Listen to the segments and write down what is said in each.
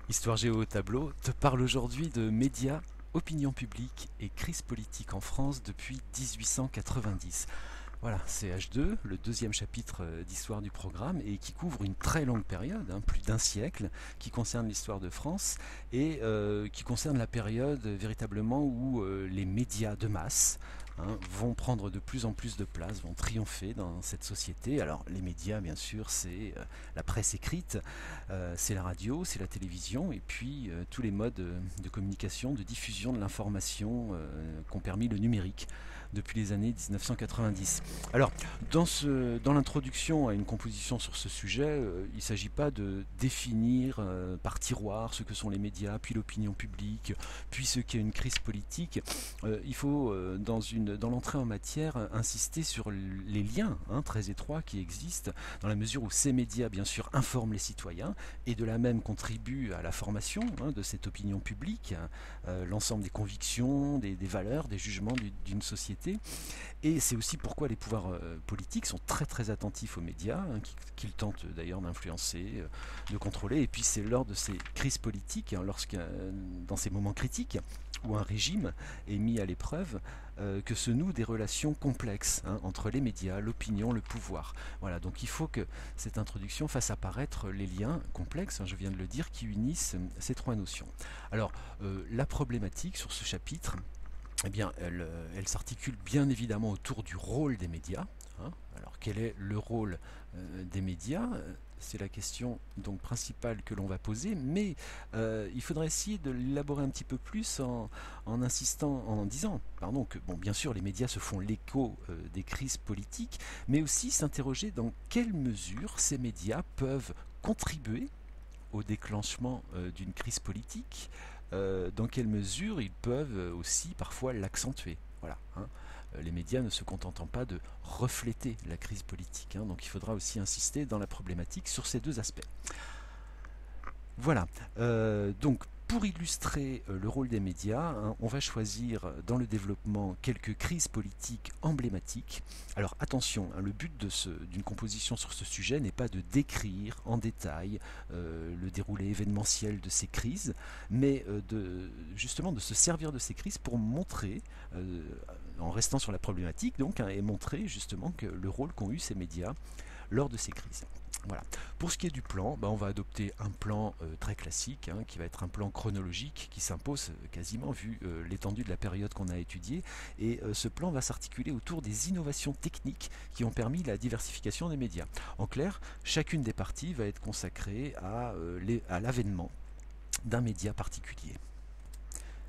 Histoire Géo au tableau te parle aujourd'hui de médias, opinion publique et crise politique en France depuis 1890. Voilà, c'est H2, le deuxième chapitre d'histoire du programme et qui couvre une très longue période, plus d'un siècle, qui concerne l'histoire de France et qui concerne la période véritablement où les médias de masse vont prendre de plus en plus de place, vont triompher dans cette société. Alors les médias, bien sûr, c'est la presse écrite, c'est la radio, c'est la télévision, et puis tous les modes de communication, de diffusion de l'information qu'ont permis le numérique depuis les années 1990. Alors, dans l'introduction à une composition sur ce sujet, il ne s'agit pas de définir par tiroir ce que sont les médias, puis l'opinion publique, puis ce qu'est une crise politique. Il faut, dans l'entrée en matière, insister sur les liens très étroits qui existent, dans la mesure où ces médias, bien sûr, informent les citoyens, et de la même contribuent à la formation de cette opinion publique, l'ensemble des convictions, des valeurs, des jugements d'une société. Et c'est aussi pourquoi les pouvoirs politiques sont très très attentifs aux médias, qu'ils tentent d'ailleurs d'influencer, de contrôler. Et puis c'est lors de ces crises politiques, dans ces moments critiques, où un régime est mis à l'épreuve, que se nouent des relations complexes entre les médias, l'opinion, le pouvoir. Voilà, donc il faut que cette introduction fasse apparaître les liens complexes, je viens de le dire, qui unissent ces trois notions. Alors, la problématique sur ce chapitre, eh bien, elle s'articule bien évidemment autour du rôle des médias. Alors, quel est le rôle des médias? C'est la question donc principale que l'on va poser, mais il faudrait essayer de l'élaborer un petit peu plus en insistant, en disant, pardon, que bon, bien sûr, les médias se font l'écho des crises politiques, mais aussi s'interroger dans quelle mesure ces médias peuvent contribuer au déclenchement d'une crise politique, dans quelle mesure ils peuvent aussi parfois l'accentuer. Voilà, les médias ne se contentant pas de refléter la crise politique, donc il faudra aussi insister dans la problématique sur ces deux aspects. Voilà, donc pour illustrer le rôle des médias, on va choisir dans le développement quelques crises politiques emblématiques. Alors attention, le but d'une composition sur ce sujet n'est pas de décrire en détail le déroulé événementiel de ces crises, mais justement de se servir de ces crises pour montrer, en restant sur la problématique donc, et montrer justement que le rôle qu'ont eu ces médias lors de ces crises. Voilà. Pour ce qui est du plan, on va adopter un plan très classique, qui va être un plan chronologique qui s'impose quasiment vu l'étendue de la période qu'on a étudiée. Et ce plan va s'articuler autour des innovations techniques qui ont permis la diversification des médias. En clair, chacune des parties va être consacrée à l'avènement d'un média particulier.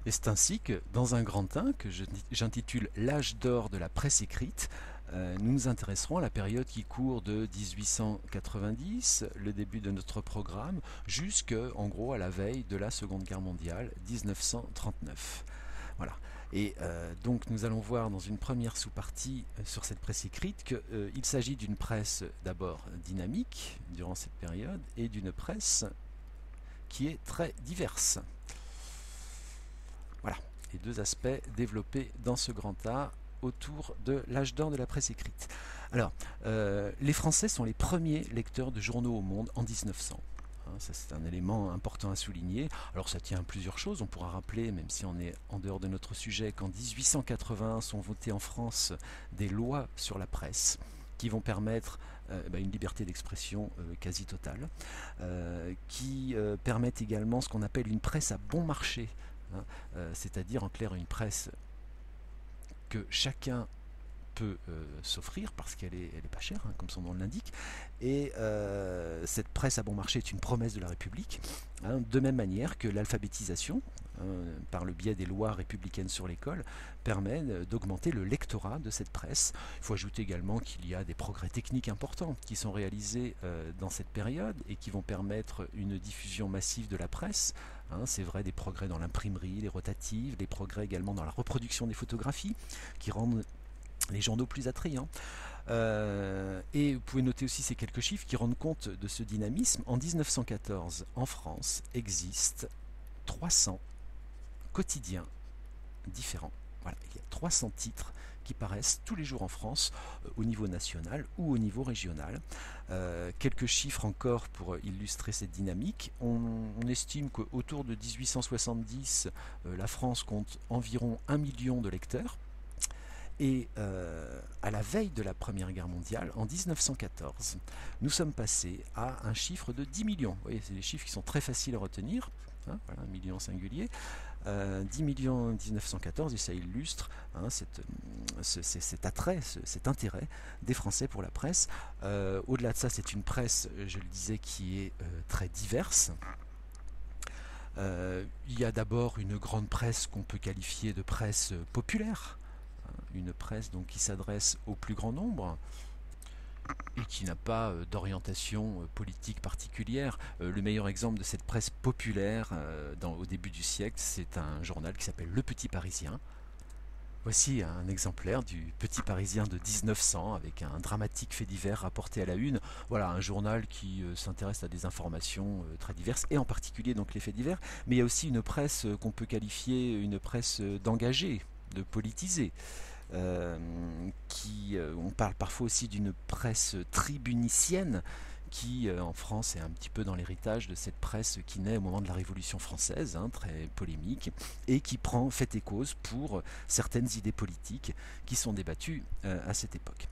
Et c'est ainsi que, dans un grand 1, que j'intitule L'âge d'or de la presse écrite, nous nous intéresserons à la période qui court de 1890, le début de notre programme, jusqu'en gros à la veille de la Seconde Guerre mondiale, 1939. Voilà. Et donc nous allons voir dans une première sous-partie sur cette presse écrite qu'il s'agit d'une presse d'abord dynamique durant cette période et d'une presse qui est très diverse. Voilà, les deux aspects développés dans ce grand A autour de l'âge d'or de la presse écrite. Alors, les Français sont les premiers lecteurs de journaux au monde en 1900. Ça, c'est un élément important à souligner. Alors, ça tient à plusieurs choses. On pourra rappeler, même si on est en dehors de notre sujet, qu'en 1880 sont votées en France des lois sur la presse qui vont permettre une liberté d'expression quasi totale, qui permettent également ce qu'on appelle une presse à bon marché, c'est-à-dire en clair une presse que chacun peut s'offrir parce qu'elle est pas chère, comme son nom l'indique. Et cette presse à bon marché est une promesse de la République, de même manière que l'alphabétisation, par le biais des lois républicaines sur l'école, permet d'augmenter le lectorat de cette presse. Il faut ajouter également qu'il y a des progrès techniques importants qui sont réalisés dans cette période et qui vont permettre une diffusion massive de la presse. C'est vrai, des progrès dans l'imprimerie, les rotatives, des progrès également dans la reproduction des photographies qui rendent les journaux plus attrayants. Et vous pouvez noter aussi ces quelques chiffres qui rendent compte de ce dynamisme. En 1914, en France, existent 300 quotidiens différents. Voilà, il y a 300 titres qui paraissent tous les jours en France, au niveau national ou au niveau régional. Quelques chiffres encore pour illustrer cette dynamique. On estime qu'autour de 1870, la France compte environ 1 million de lecteurs. Et à la veille de la Première Guerre mondiale, en 1914, nous sommes passés à un chiffre de 10 millions. Vous voyez, c'est des chiffres qui sont très faciles à retenir. Hein, voilà, un million singulier. 10 millions en 1914, et ça illustre cet attrait, cet intérêt des Français pour la presse. Au-delà de ça, c'est une presse, je le disais, qui est très diverse. Il y a d'abord une grande presse qu'on peut qualifier de presse populaire, une presse donc qui s'adresse au plus grand nombre et qui n'a pas d'orientation politique particulière. Le meilleur exemple de cette presse populaire au début du siècle, c'est un journal qui s'appelle Le Petit Parisien. Voici un exemplaire du Petit Parisien de 1900 avec un dramatique fait divers rapporté à la une. Voilà, un journal qui s'intéresse à des informations très diverses et en particulier donc les faits divers. Mais il y a aussi une presse qu'on peut qualifier une presse d'engagée, de politisée. On parle parfois aussi d'une presse tribunicienne qui en France est un petit peu dans l'héritage de cette presse qui naît au moment de la Révolution française, hein, très polémique, et qui prend fait et cause pour certaines idées politiques qui sont débattues à cette époque.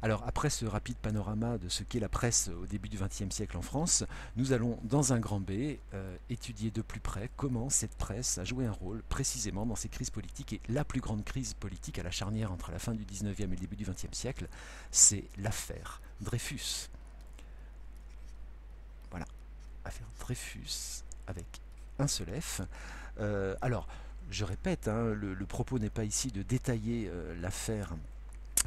Alors après ce rapide panorama de ce qu'est la presse au début du XXe siècle en France, nous allons dans un grand B étudier de plus près comment cette presse a joué un rôle précisément dans ces crises politiques. Et la plus grande crise politique à la charnière entre la fin du XIXe et le début du XXe siècle, c'est l'affaire Dreyfus. Voilà, affaire Dreyfus avec un seul F. Alors, je répète, hein, le propos n'est pas ici de détailler l'affaire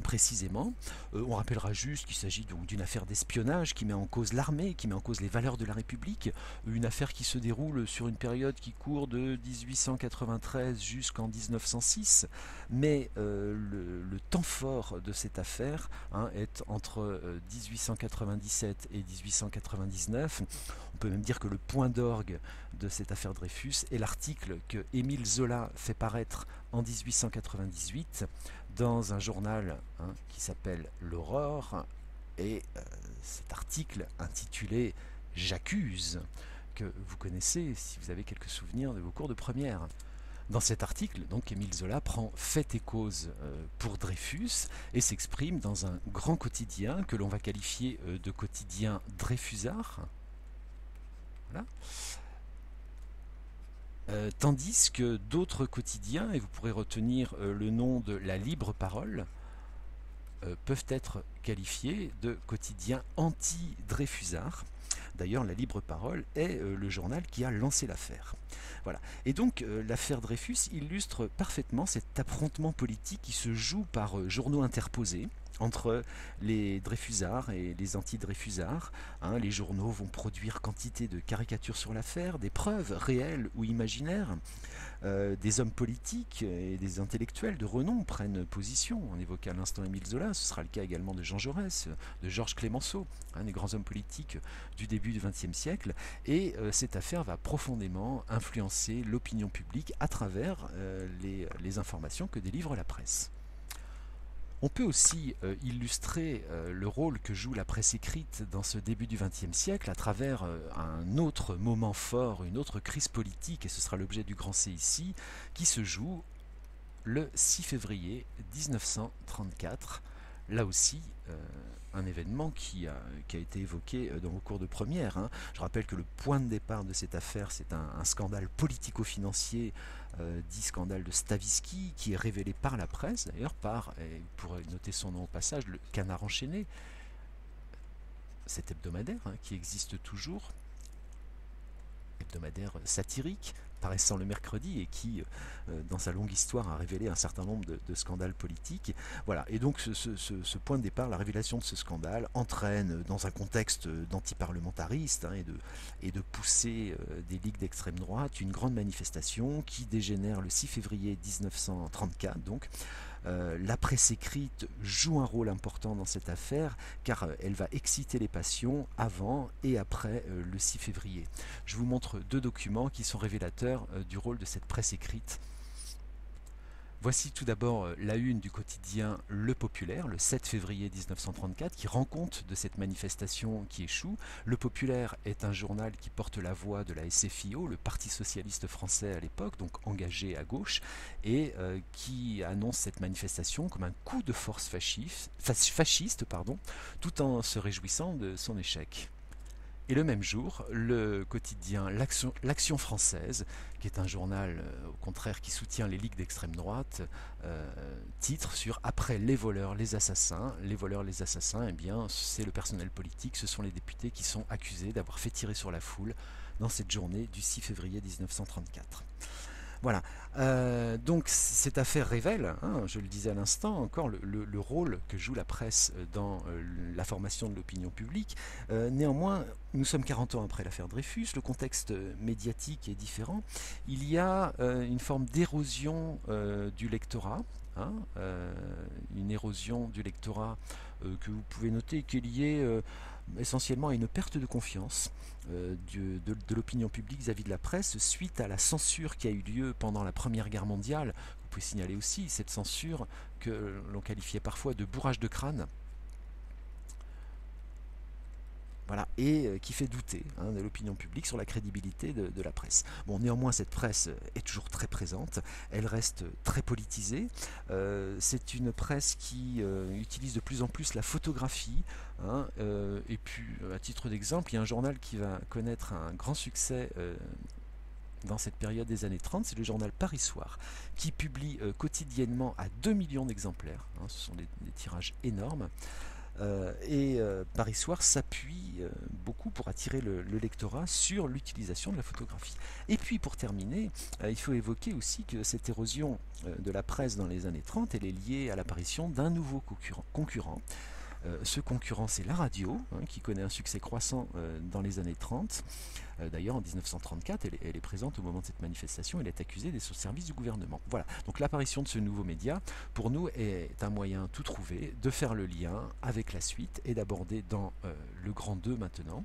précisément. On rappellera juste qu'il s'agit donc d'une affaire d'espionnage qui met en cause l'armée, qui met en cause les valeurs de la République, une affaire qui se déroule sur une période qui court de 1893 jusqu'en 1906, mais le temps fort de cette affaire est entre 1897 et 1899. On peut même dire que le point d'orgue de cette affaire Dreyfus est l'article que Émile Zola fait paraître en 1898 dans un journal qui s'appelle L'Aurore, et cet article intitulé « J'accuse », que vous connaissez si vous avez quelques souvenirs de vos cours de première. Dans cet article, donc, Émile Zola prend fait et cause pour Dreyfus et s'exprime dans un grand quotidien que l'on va qualifier de quotidien dreyfusard. Voilà. Tandis que d'autres quotidiens, et vous pourrez retenir le nom de La Libre Parole, peuvent être qualifiés de quotidiens anti-dreyfusards. D'ailleurs, La Libre Parole est le journal qui a lancé l'affaire. Voilà. Et donc, l'affaire Dreyfus illustre parfaitement cet affrontement politique qui se joue par journaux interposés entre les Dreyfusards et les anti-Dreyfusards. Les journaux vont produire quantité de caricatures sur l'affaire, des preuves réelles ou imaginaires. Des hommes politiques et des intellectuels de renom prennent position. On évoquait à l'instant Émile Zola, ce sera le cas également de Jean Jaurès, de Georges Clemenceau, des grands hommes politiques du début du XXe siècle. Et cette affaire va profondément influencer l'opinion publique à travers les informations que délivre la presse. On peut aussi illustrer le rôle que joue la presse écrite dans ce début du XXe siècle à travers un autre moment fort, une autre crise politique, et ce sera l'objet du grand C ici, qui se joue le 6 février 1934. Là aussi, un événement qui a été évoqué dans vos cours de première. Je rappelle que le point de départ de cette affaire, c'est un scandale politico-financier, dit scandale de Stavisky, qui est révélé par la presse, d'ailleurs par, et vous pourrez noter son nom au passage, le Canard enchaîné, cet hebdomadaire qui existe toujours, hebdomadaire satirique, paraissant le mercredi et qui, dans sa longue histoire, a révélé un certain nombre de scandales politiques. Voilà. Et donc ce point de départ, la révélation de ce scandale, entraîne, dans un contexte d'antiparlementariste et de poussée des ligues d'extrême droite, une grande manifestation qui dégénère le 6 février 1934. Donc, la presse écrite joue un rôle important dans cette affaire car elle va exciter les passions avant et après le 6 février. Je vous montre deux documents qui sont révélateurs du rôle de cette presse écrite. Voici tout d'abord la une du quotidien Le Populaire, le 7 février 1934, qui rend compte de cette manifestation qui échoue. Le Populaire est un journal qui porte la voix de la SFIO, le Parti socialiste français à l'époque, donc engagé à gauche, et qui annonce cette manifestation comme un coup de force fasciste, tout en se réjouissant de son échec. Et le même jour, le quotidien L'Action française, qui est un journal au contraire qui soutient les ligues d'extrême droite, titre sur Après les voleurs, les assassins. Les voleurs, les assassins, eh bien, c'est le personnel politique, ce sont les députés qui sont accusés d'avoir fait tirer sur la foule dans cette journée du 6 février 1934. Voilà. Donc cette affaire révèle, je le disais à l'instant, encore le rôle que joue la presse dans la formation de l'opinion publique. Néanmoins, nous sommes 40 ans après l'affaire Dreyfus, le contexte médiatique est différent. Il y a une forme d'érosion du lectorat. Une érosion du lectorat que vous pouvez noter qui est liée essentiellement à une perte de confiance de l'opinion publique vis-à-vis de la presse suite à la censure qui a eu lieu pendant la Première Guerre mondiale. Vous pouvez signaler aussi cette censure que l'on qualifiait parfois de bourrage de crâne. Voilà, et qui fait douter de l'opinion publique sur la crédibilité de la presse. Bon, néanmoins, cette presse est toujours très présente, elle reste très politisée. C'est une presse qui utilise de plus en plus la photographie. Et puis, à titre d'exemple, il y a un journal qui va connaître un grand succès dans cette période des années 30, c'est le journal Paris Soir, qui publie quotidiennement à 2 millions d'exemplaires. Ce sont des tirages énormes. Paris Soir s'appuie beaucoup pour attirer le lectorat sur l'utilisation de la photographie. Et puis pour terminer, il faut évoquer aussi que cette érosion de la presse dans les années 30, elle est liée à l'apparition d'un nouveau concurrent. Ce concurrent, c'est la radio, qui connaît un succès croissant dans les années 30. D'ailleurs, en 1934, elle est présente au moment de cette manifestation, elle est accusée d'être au service du gouvernement. Voilà, donc l'apparition de ce nouveau média, pour nous, est un moyen tout trouvé de faire le lien avec la suite et d'aborder dans le grand 2 maintenant,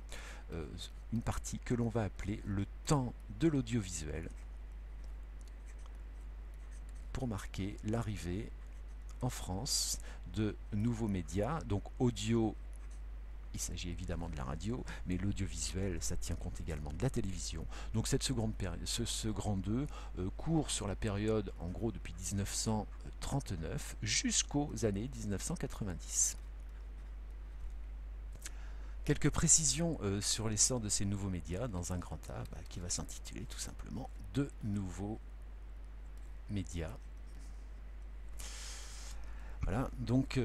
une partie que l'on va appeler le temps de l'audiovisuel, pour marquer l'arrivée en France de nouveaux médias, donc audio, il s'agit évidemment de la radio, mais l'audiovisuel, ça tient compte également de la télévision. Donc ce grand 2 court sur la période, en gros, depuis 1939 jusqu'aux années 1990. Quelques précisions sur l'essor de ces nouveaux médias dans un grand A qui va s'intituler tout simplement De nouveaux médias. Voilà, donc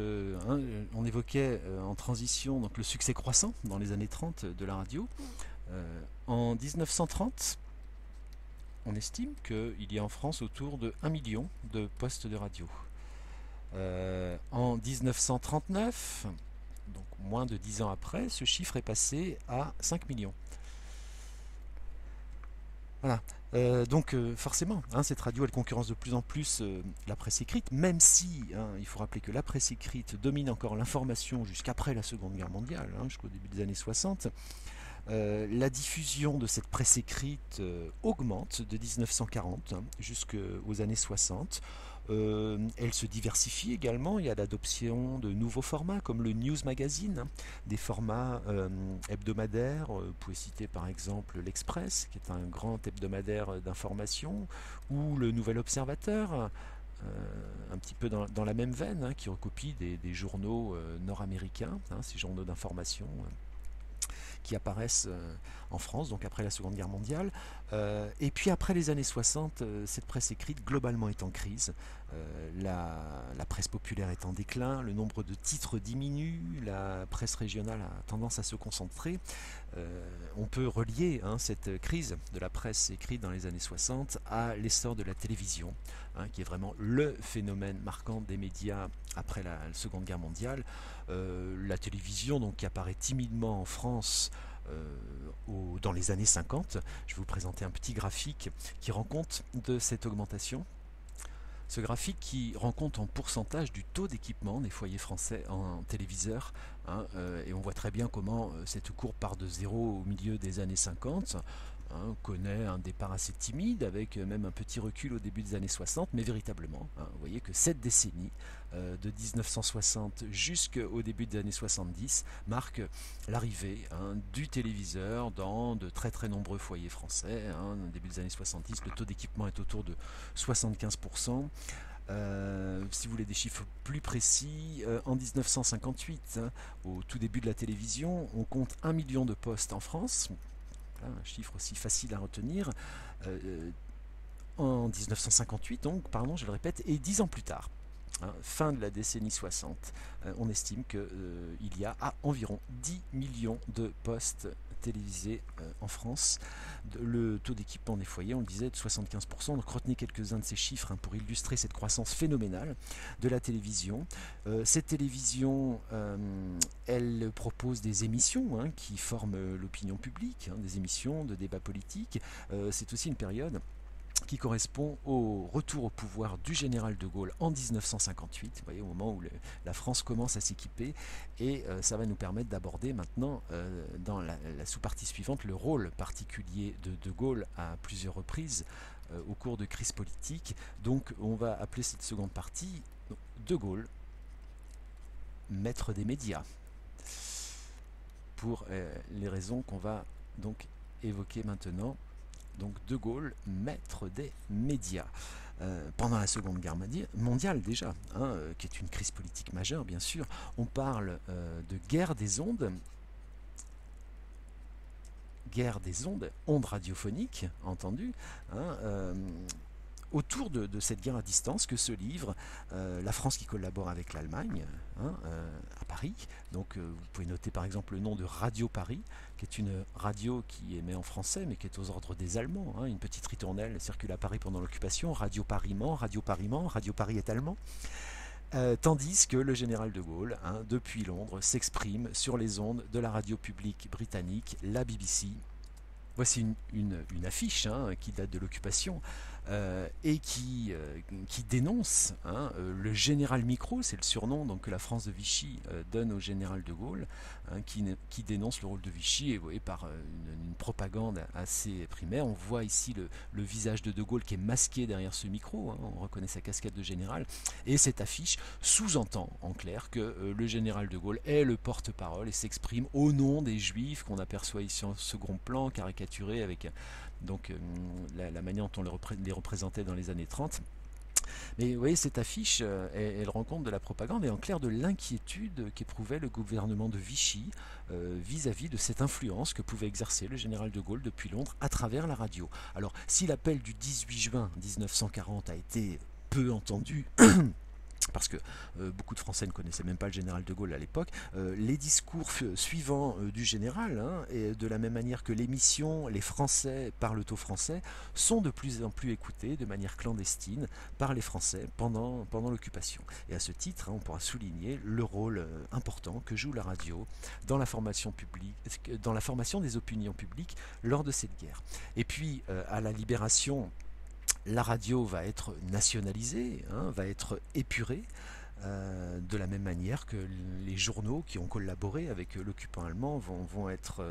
on évoquait en transition donc, le succès croissant dans les années 30 de la radio. En 1930, on estime qu'il y a en France autour de 1 million de postes de radio. En 1939, donc moins de 10 ans après, ce chiffre est passé à 5 millions. Voilà. Donc forcément, cette radio elle concurrence de plus en plus la presse écrite, même si il faut rappeler que la presse écrite domine encore l'information jusqu'après la Seconde Guerre mondiale, jusqu'au début des années 60. La diffusion de cette presse écrite augmente de 1940 jusqu'aux années 60. Elle se diversifie également, il y a l'adoption de nouveaux formats comme le News Magazine, des formats hebdomadaires, vous pouvez citer par exemple l'Express qui est un grand hebdomadaire d'information, ou le Nouvel Observateur, un petit peu dans la même veine, qui recopie des journaux nord-américains, ces journaux d'information qui apparaissent en France, donc après la Seconde Guerre mondiale. Et puis après les années 60, cette presse écrite globalement est en crise. La presse populaire est en déclin, le nombre de titres diminue, la presse régionale a tendance à se concentrer. On peut relier cette crise de la presse écrite dans les années 60 à l'essor de la télévision, qui est vraiment le phénomène marquant des médias après la Seconde Guerre mondiale. La télévision donc, qui apparaît timidement en France dans les années 50. Je vais vous présenter un petit graphique qui rend compte de cette augmentation. Ce graphique qui rend compte en pourcentage du taux d'équipement des foyers français en téléviseurs, et on voit très bien comment cette courbe part de zéro au milieu des années 50. connaît un départ assez timide, avec même un petit recul au début des années 60, mais véritablement, vous voyez que cette décennie, de 1960 jusqu'au début des années 70, marque l'arrivée du téléviseur dans de très très nombreux foyers français. Au début des années 70, le taux d'équipement est autour de 75%. Si vous voulez des chiffres plus précis, en 1958, au tout début de la télévision, on compte 1 million de postes en France. Un chiffre aussi facile à retenir. En 1958, donc, pardon, je le répète, et 10 ans plus tard, fin de la décennie 60, on estime qu'il y a environ 10 millions de postes télévisés en France. Le taux d'équipement des foyers, on le disait, de 75%. Donc retenez quelques-uns de ces chiffres pour illustrer cette croissance phénoménale de la télévision. Cette télévision, elle propose des émissions qui forment l'opinion publique, des émissions de débat politique. C'est aussi une période qui correspond au retour au pouvoir du général de Gaulle en 1958, vous voyez, au moment où la France commence à s'équiper, et ça va nous permettre d'aborder maintenant, dans la sous-partie suivante, le rôle particulier de Gaulle à plusieurs reprises au cours de crises politiques. Donc on va appeler cette seconde partie de Gaulle, maître des médias, pour les raisons qu'on va donc évoquer maintenant. Donc De Gaulle, maître des médias. Pendant la Seconde Guerre mondiale déjà, qui est une crise politique majeure bien sûr, on parle de guerre des ondes, ondes radiophoniques, entendu, autour de cette guerre à distance que se livre la France qui collabore avec l'Allemagne à Paris. Donc vous pouvez noter par exemple le nom de Radio Paris, qui est une radio qui émet en français mais qui est aux ordres des Allemands. Une petite ritournelle circule à Paris pendant l'occupation, Radio Paris-Mans, Radio Paris-Mans, Radio Paris est allemand. Tandis que le général de Gaulle, depuis Londres, s'exprime sur les ondes de la radio publique britannique, la BBC. Voici une affiche qui date de l'occupation et qui dénonce le général Micro, c'est le surnom donc, que la France de Vichy donne au général de Gaulle, qui dénonce le rôle de Vichy, et vous voyez, par une propagande assez primaire. On voit ici le visage de Gaulle qui est masqué derrière ce micro, on reconnaît sa casquette de général, et cette affiche sous-entend en clair que le général de Gaulle est le porte-parole et s'exprime au nom des Juifs qu'on aperçoit ici en second plan, caricaturé avec donc la manière dont on les représentait dans les années 30. Mais vous voyez, cette affiche, elle rend compte de la propagande et en clair de l'inquiétude qu'éprouvait le gouvernement de Vichy vis-à-vis de cette influence que pouvait exercer le général de Gaulle depuis Londres à travers la radio. Alors, si l'appel du 18 juin 1940 a été peu entendu, parce que beaucoup de Français ne connaissaient même pas le général de Gaulle à l'époque, les discours suivants du général, et de la même manière que l'émission Les Français parlent au français, sont de plus en plus écoutés de manière clandestine par les Français pendant l'occupation. Et à ce titre, on pourra souligner le rôle important que joue la radio dans la formation des opinions publiques lors de cette guerre. Et puis, à la Libération, la radio va être nationalisée, va être épurée, de la même manière que les journaux qui ont collaboré avec l'occupant allemand vont être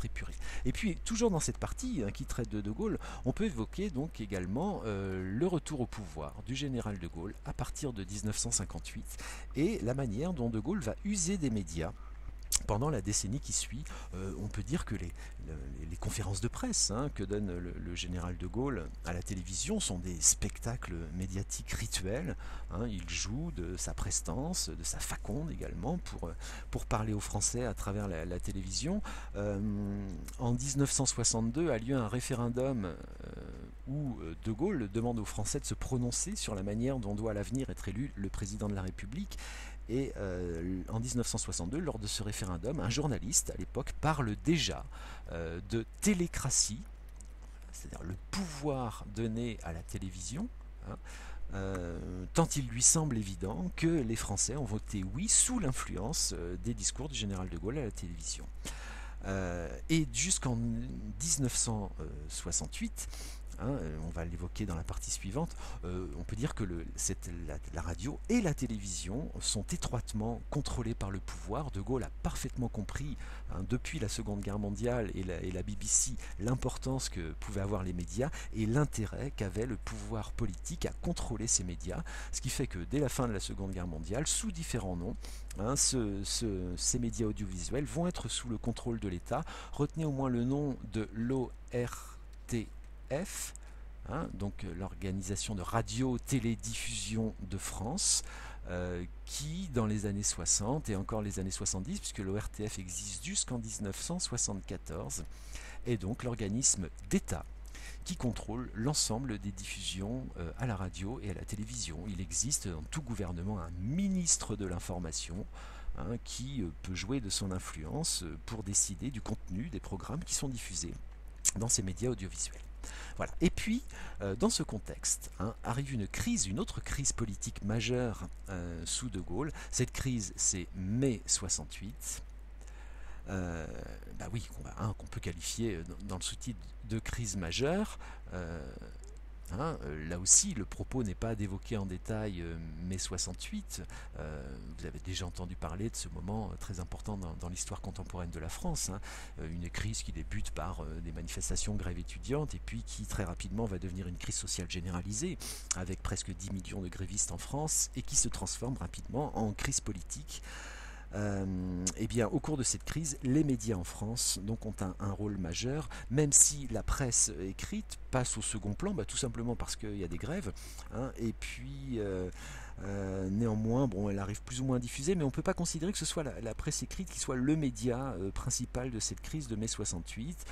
épurés. Et puis, toujours dans cette partie qui traite de Gaulle, on peut évoquer donc également le retour au pouvoir du général de Gaulle à partir de 1958 et la manière dont de Gaulle va user des médias pendant la décennie qui suit. On peut dire que les conférences de presse que donne le général de Gaulle à la télévision sont des spectacles médiatiques rituels. Il joue de sa prestance, de sa faconde également pour parler aux Français à travers la télévision. En 1962 a lieu un référendum où de Gaulle demande aux Français de se prononcer sur la manière dont doit à l'avenir être élu le président de la République. Et en 1962, lors de ce référendum, un journaliste à l'époque parle déjà de télécratie, c'est-à-dire le pouvoir donné à la télévision, tant il lui semble évident que les Français ont voté oui sous l'influence des discours du général de Gaulle à la télévision. Et jusqu'en 1968, On va l'évoquer dans la partie suivante. On peut dire que la radio et la télévision sont étroitement contrôlées par le pouvoir. De Gaulle a parfaitement compris, depuis la Seconde Guerre mondiale et la BBC, l'importance que pouvaient avoir les médias et l'intérêt qu'avait le pouvoir politique à contrôler ces médias. Ce qui fait que dès la fin de la Seconde Guerre mondiale, sous différents noms, ces médias audiovisuels vont être sous le contrôle de l'État. Retenez au moins le nom de l'ORTF, donc l'Organisation de radio-télédiffusion de France, qui dans les années 60 et encore les années 70, puisque l'ORTF existe jusqu'en 1974, est donc l'organisme d'État qui contrôle l'ensemble des diffusions à la radio et à la télévision. Il existe dans tout gouvernement un ministre de l'information qui peut jouer de son influence pour décider du contenu des programmes qui sont diffusés dans ces médias audiovisuels. Voilà. Et puis, dans ce contexte, arrive une autre crise politique majeure sous De Gaulle. Cette crise, c'est mai 68. Qu'on peut qualifier dans le sous-titre de crise majeure. Là aussi, le propos n'est pas d'évoquer en détail mai 68. Vous avez déjà entendu parler de ce moment très important dans l'histoire contemporaine de la France. Une crise qui débute par des manifestations, grèves étudiantes, et puis qui très rapidement va devenir une crise sociale généralisée, avec presque 10 millions de grévistes en France, et qui se transforme rapidement en crise politique. Au cours de cette crise, les médias en France donc, ont un rôle majeur, même si la presse écrite passe au second plan, tout simplement parce qu'il y a des grèves, et puis néanmoins, elle arrive plus ou moins à diffuser, mais on ne peut pas considérer que ce soit la presse écrite qui soit le média principal de cette crise de mai 68,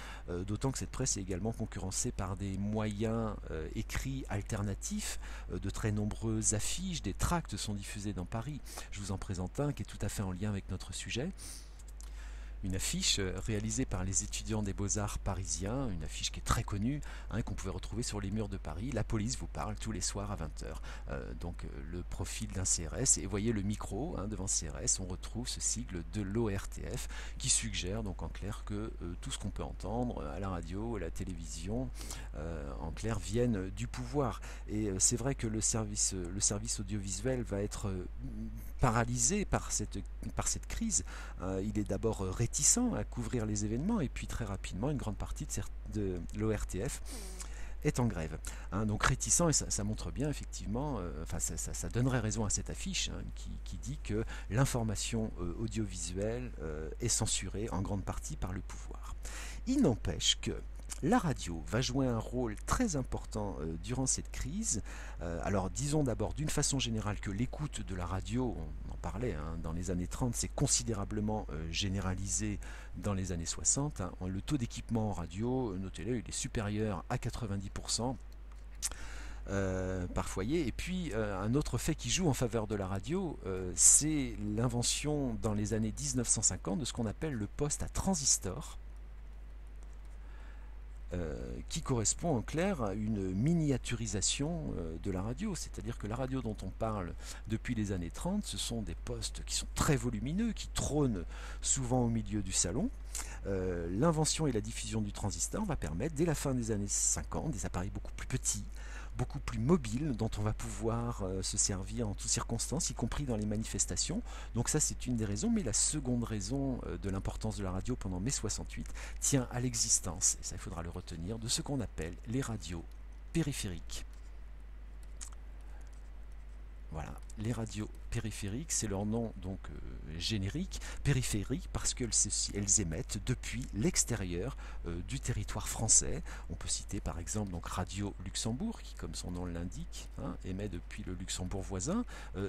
d'autant que cette presse est également concurrencée par des moyens écrits alternatifs, de très nombreuses affiches, des tracts sont diffusés dans Paris. Je vous en présente un qui est tout à fait en lien avec notre sujet. Une affiche réalisée par les étudiants des Beaux-Arts parisiens, une affiche qui est très connue, qu'on pouvait retrouver sur les murs de Paris. La police vous parle tous les soirs à 20h. Donc le profil d'un CRS, et vous voyez le micro devant CRS, on retrouve ce sigle de l'ORTF qui suggère donc en clair que tout ce qu'on peut entendre à la radio, à la télévision, en clair viennent du pouvoir. Et c'est vrai que le service audiovisuel va être paralysé par cette crise. Il est d'abord réticent à couvrir les événements, et puis très rapidement une grande partie de l'ORTF est en grève. Donc réticent, et ça montre bien effectivement, ça donnerait raison à cette affiche qui dit que l'information audiovisuelle est censurée en grande partie par le pouvoir. Il n'empêche que la radio va jouer un rôle très important durant cette crise. Alors disons d'abord d'une façon générale que l'écoute de la radio, on en parlait dans les années 30, s'est considérablement généralisé dans les années 60. Le taux d'équipement en radio, notez-le, il est supérieur à 90%. Par foyer. Et puis un autre fait qui joue en faveur de la radio, c'est l'invention dans les années 1950 de ce qu'on appelle le poste à transistor, qui correspond en clair à une miniaturisation de la radio, c'est-à-dire que la radio dont on parle depuis les années 30, ce sont des postes qui sont très volumineux, qui trônent souvent au milieu du salon. L'invention et la diffusion du transistor va permettre, dès la fin des années 50, des appareils beaucoup plus petits, beaucoup plus mobiles, dont on va pouvoir se servir en toutes circonstances, y compris dans les manifestations. Donc ça, c'est une des raisons, mais la seconde raison de l'importance de la radio pendant mai 68 tient à l'existence, et ça il faudra le retenir, de ce qu'on appelle les radios périphériques. Voilà, les radios périphériques, c'est leur nom donc générique, périphérique parce qu'elles émettent depuis l'extérieur du territoire français. On peut citer par exemple donc Radio Luxembourg, qui comme son nom l'indique, émet depuis le Luxembourg voisin.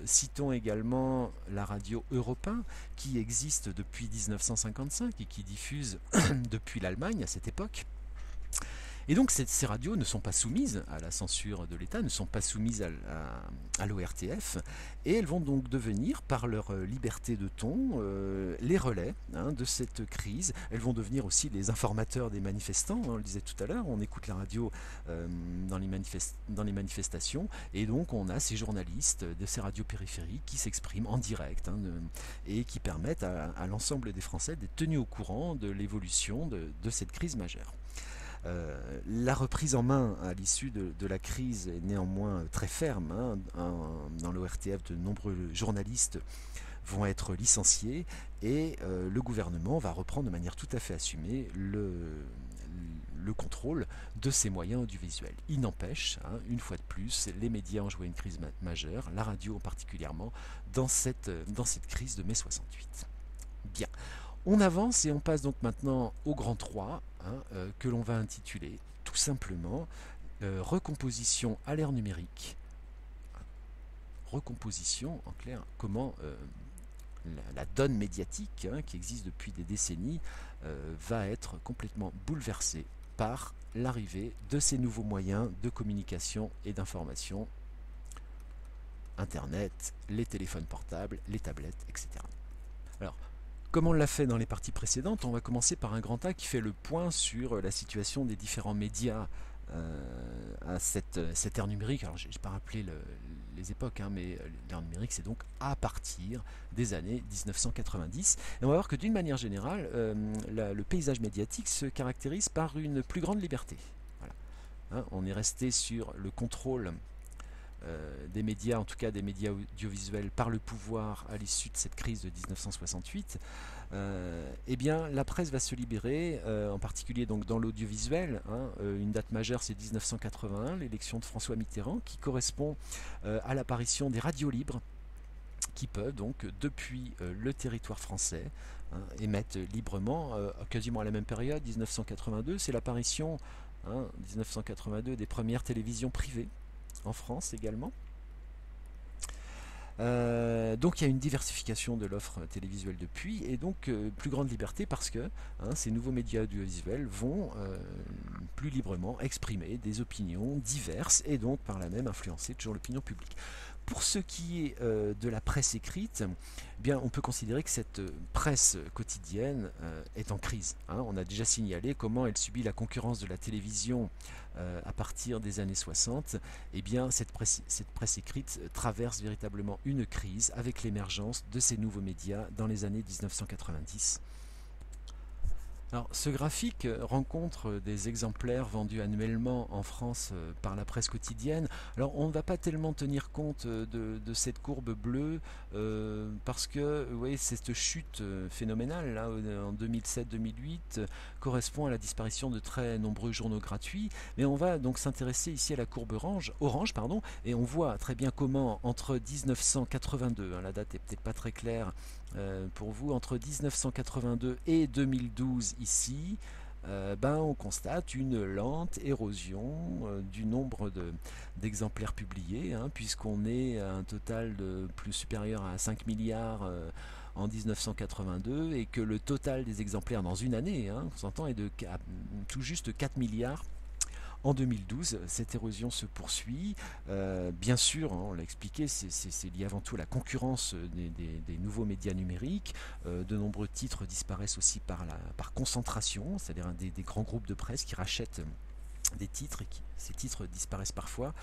Citons également la radio Europe 1, qui existe depuis 1955 et qui diffuse depuis l'Allemagne à cette époque. Et donc ces radios ne sont pas soumises à la censure de l'État, ne sont pas soumises à l'ORTF, et elles vont donc devenir, par leur liberté de ton, les relais de cette crise. Elles vont devenir aussi les informateurs des manifestants, on le disait tout à l'heure, on écoute la radio dans les manifestations, et donc on a ces journalistes de ces radios périphériques qui s'expriment en direct, et qui permettent à l'ensemble des Français d'être tenus au courant de l'évolution de cette crise majeure. La reprise en main à l'issue de la crise est néanmoins très ferme. Dans l'ORTF, de nombreux journalistes vont être licenciés et le gouvernement va reprendre de manière tout à fait assumée le contrôle de ces moyens audiovisuels. Il n'empêche, une fois de plus, les médias ont joué une crise majeure, la radio particulièrement, dans cette crise de mai 68. Bien. On avance et on passe donc maintenant au grand 3, que l'on va intituler tout simplement recomposition à l'ère numérique. Recomposition, en clair, comment la donne médiatique qui existe depuis des décennies va être complètement bouleversée par l'arrivée de ces nouveaux moyens de communication et d'information, Internet, les téléphones portables, les tablettes, etc. Alors, comme on l'a fait dans les parties précédentes, on va commencer par un grand A qui fait le point sur la situation des différents médias à cette ère numérique. Alors, je n'ai pas rappelé les époques, mais l'ère numérique, c'est donc à partir des années 1990. Et on va voir que d'une manière générale, le paysage médiatique se caractérise par une plus grande liberté. Voilà. On est resté sur le contrôle des médias, en tout cas des médias audiovisuels, par le pouvoir à l'issue de cette crise de 1968, eh bien la presse va se libérer, en particulier donc dans l'audiovisuel. Une date majeure, c'est 1981, l'élection de François Mitterrand, qui correspond à l'apparition des radios libres, qui peuvent donc, depuis le territoire français, émettre librement, quasiment à la même période, 1982, c'est l'apparition, 1982, des premières télévisions privées, en France également. Donc il y a une diversification de l'offre télévisuelle depuis, et donc plus grande liberté parce que ces nouveaux médias audiovisuels vont plus librement exprimer des opinions diverses et donc par là même influencer toujours l'opinion publique. Pour ce qui est de la presse écrite, eh bien, on peut considérer que cette presse quotidienne est en crise. On a déjà signalé comment elle subit la concurrence de la télévision à partir des années 60. Eh bien, cette presse écrite traverse véritablement une crise avec l'émergence de ces nouveaux médias dans les années 1990. Alors, ce graphique rencontre des exemplaires vendus annuellement en France par la presse quotidienne. Alors, on ne va pas tellement tenir compte de cette courbe bleue parce que vous voyez, cette chute phénoménale là, en 2007-2008 correspond à la disparition de très nombreux journaux gratuits. Mais on va donc s'intéresser ici à la courbe orange, et on voit très bien comment entre 1982, la date est peut-être pas très claire, pour vous, entre 1982 et 2012 ici, on constate une lente érosion du nombre d'exemplaires publiés, puisqu'on est à un total de plus supérieur à 5 milliards en 1982 et que le total des exemplaires dans une année, on s'entend, est de tout juste 4 milliards. En 2012, cette érosion se poursuit. Bien sûr, on l'a expliqué, c'est lié avant tout à la concurrence des nouveaux médias numériques. De nombreux titres disparaissent aussi par concentration, c'est-à-dire des grands groupes de presse qui rachètent des titres et ces titres disparaissent parfois.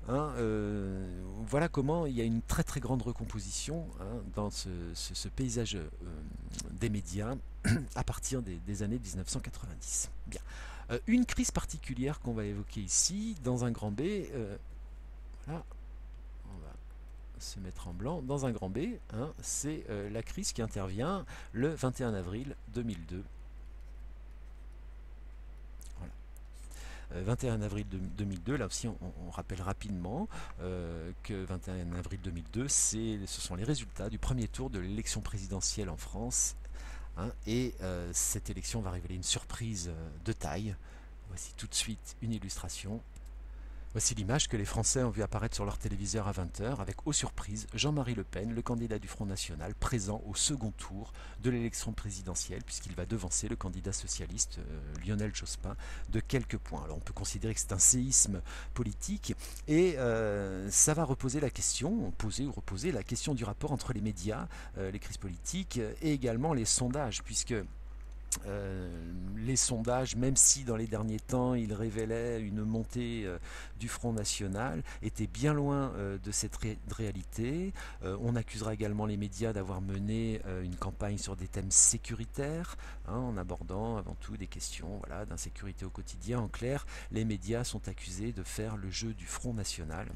Voilà comment il y a une très très grande recomposition dans ce paysage des médias à partir des années 1990. Bien. Une crise particulière qu'on va évoquer ici, dans un grand B, voilà, on va se mettre en blanc, dans un grand B, c'est la crise qui intervient le 21 avril 2002. Voilà. 21 avril 2002, là aussi on rappelle rapidement que 21 avril 2002, ce sont les résultats du premier tour de l'élection présidentielle en France. Et cette élection va révéler une surprise de taille. Voici tout de suite une illustration. Voici l'image que les Français ont vu apparaître sur leur téléviseur à 20h avec, aux surprises, Jean-Marie Le Pen, le candidat du Front National, présent au second tour de l'élection présidentielle, puisqu'il va devancer le candidat socialiste Lionel Jospin de quelques points. Alors on peut considérer que c'est un séisme politique et ça va reposer la question du rapport entre les médias, les crises politiques et également les sondages, puisque les sondages, même si dans les derniers temps ils révélaient une montée du Front National, étaient bien loin de cette réalité. On accusera également les médias d'avoir mené une campagne sur des thèmes sécuritaires, en abordant avant tout des questions voilà, d'insécurité au quotidien. En clair, les médias sont accusés de faire le jeu du Front National,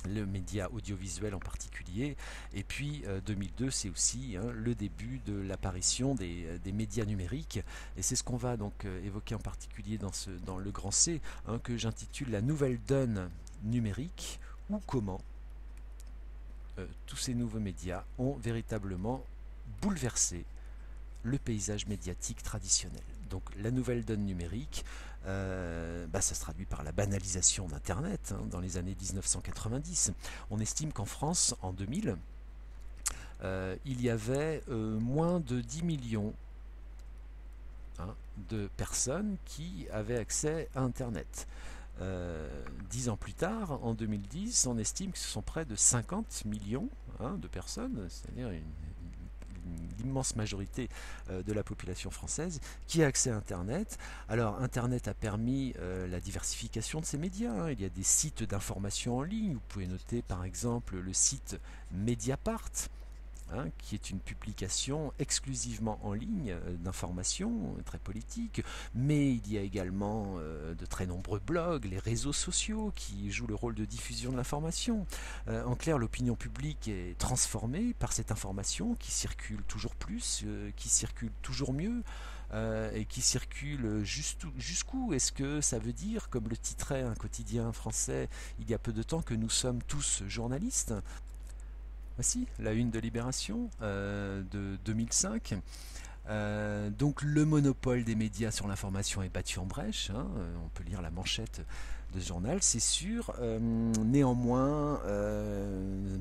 le média audiovisuel en particulier. Et puis 2002, c'est aussi le début de l'apparition des médias numériques, et c'est ce qu'on va donc évoquer en particulier dans le grand C, que j'intitule la nouvelle donne numérique, ou comment tous ces nouveaux médias ont véritablement bouleversé le paysage médiatique traditionnel. Donc la nouvelle donne numérique, ça se traduit par la banalisation d'Internet dans les années 1990. On estime qu'en France, en 2000, il y avait moins de 10 millions de personnes qui avaient accès à Internet. 10 ans plus tard, en 2010, on estime que ce sont près de 50 millions de personnes, c'est-à-dire l'immense majorité de la population française qui a accès à Internet. Alors Internet a permis la diversification de ces médias. Il y a des sites d'information en ligne. Vous pouvez noter par exemple le site Mediapart, qui est une publication exclusivement en ligne d'informations très politiques, mais il y a également de très nombreux blogs, les réseaux sociaux qui jouent le rôle de diffusion de l'information. En clair, l'opinion publique est transformée par cette information qui circule toujours plus, qui circule toujours mieux, et qui circule jusqu'où? Est-ce que ça veut dire, comme le titrait un quotidien français il y a peu de temps, que nous sommes tous journalistes? Voici la une de Libération de 2005. Donc le monopole des médias sur l'information est battu en brèche. On peut lire la manchette de ce journal, c'est sûr. Néanmoins,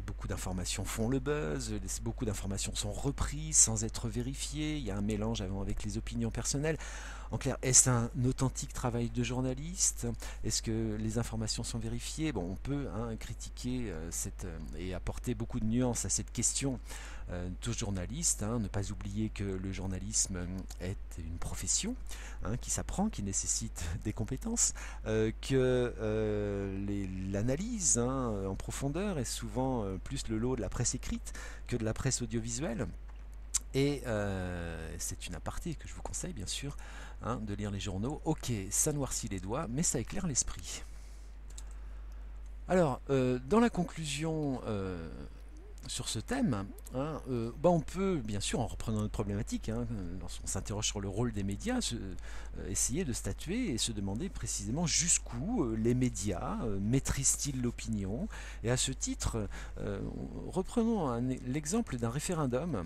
beaucoup d'informations font le buzz, beaucoup d'informations sont reprises sans être vérifiées. Il y a un mélange avec les opinions personnelles. En clair, est-ce un authentique travail de journaliste? Est-ce que les informations sont vérifiées? Bon, on peut critiquer et apporter beaucoup de nuances à cette question. Tous journalistes, ne pas oublier que le journalisme est une profession qui s'apprend, qui nécessite des compétences, que l'analyse en profondeur est souvent plus le lot de la presse écrite que de la presse audiovisuelle. Et c'est une aparté que je vous conseille bien sûr de lire les journaux. Ok, ça noircit les doigts, mais ça éclaire l'esprit. Alors, dans la conclusion sur ce thème, on peut, bien sûr, en reprenant notre problématique, lorsqu'on s'interroge sur le rôle des médias, essayer de statuer et se demander précisément jusqu'où les médias maîtrisent-ils l'opinion. Et à ce titre, reprenons l'exemple d'un référendum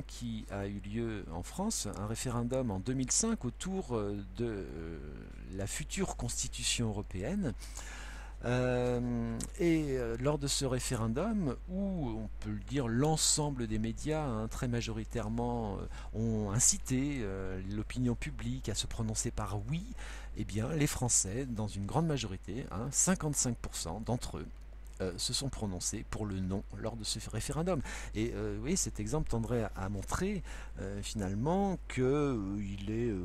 qui a eu lieu en France, un référendum en 2005 autour de la future constitution européenne. Lors de ce référendum, où on peut le dire l'ensemble des médias très majoritairement ont incité l'opinion publique à se prononcer par oui, eh bien les Français, dans une grande majorité, 55% d'entre eux, se sont prononcés pour le non lors de ce référendum. Et cet exemple tendrait à montrer finalement que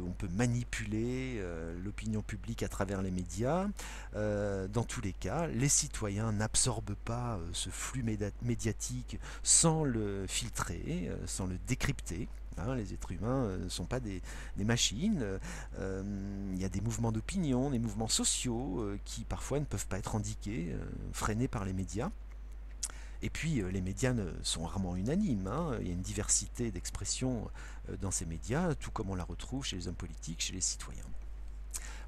on peut manipuler l'opinion publique à travers les médias. Dans tous les cas, les citoyens n'absorbent pas ce flux médiatique sans le filtrer, sans le décrypter. Les êtres humains ne sont pas des machines. Il y a des mouvements d'opinion, des mouvements sociaux qui parfois ne peuvent pas être indiqués, freinés par les médias. Et puis les médias sont rarement unanimes. Il y a une diversité d'expressions dans ces médias, tout comme on la retrouve chez les hommes politiques, chez les citoyens.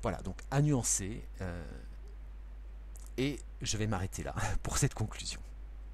Voilà, donc à nuancer. Et je vais m'arrêter là pour cette conclusion.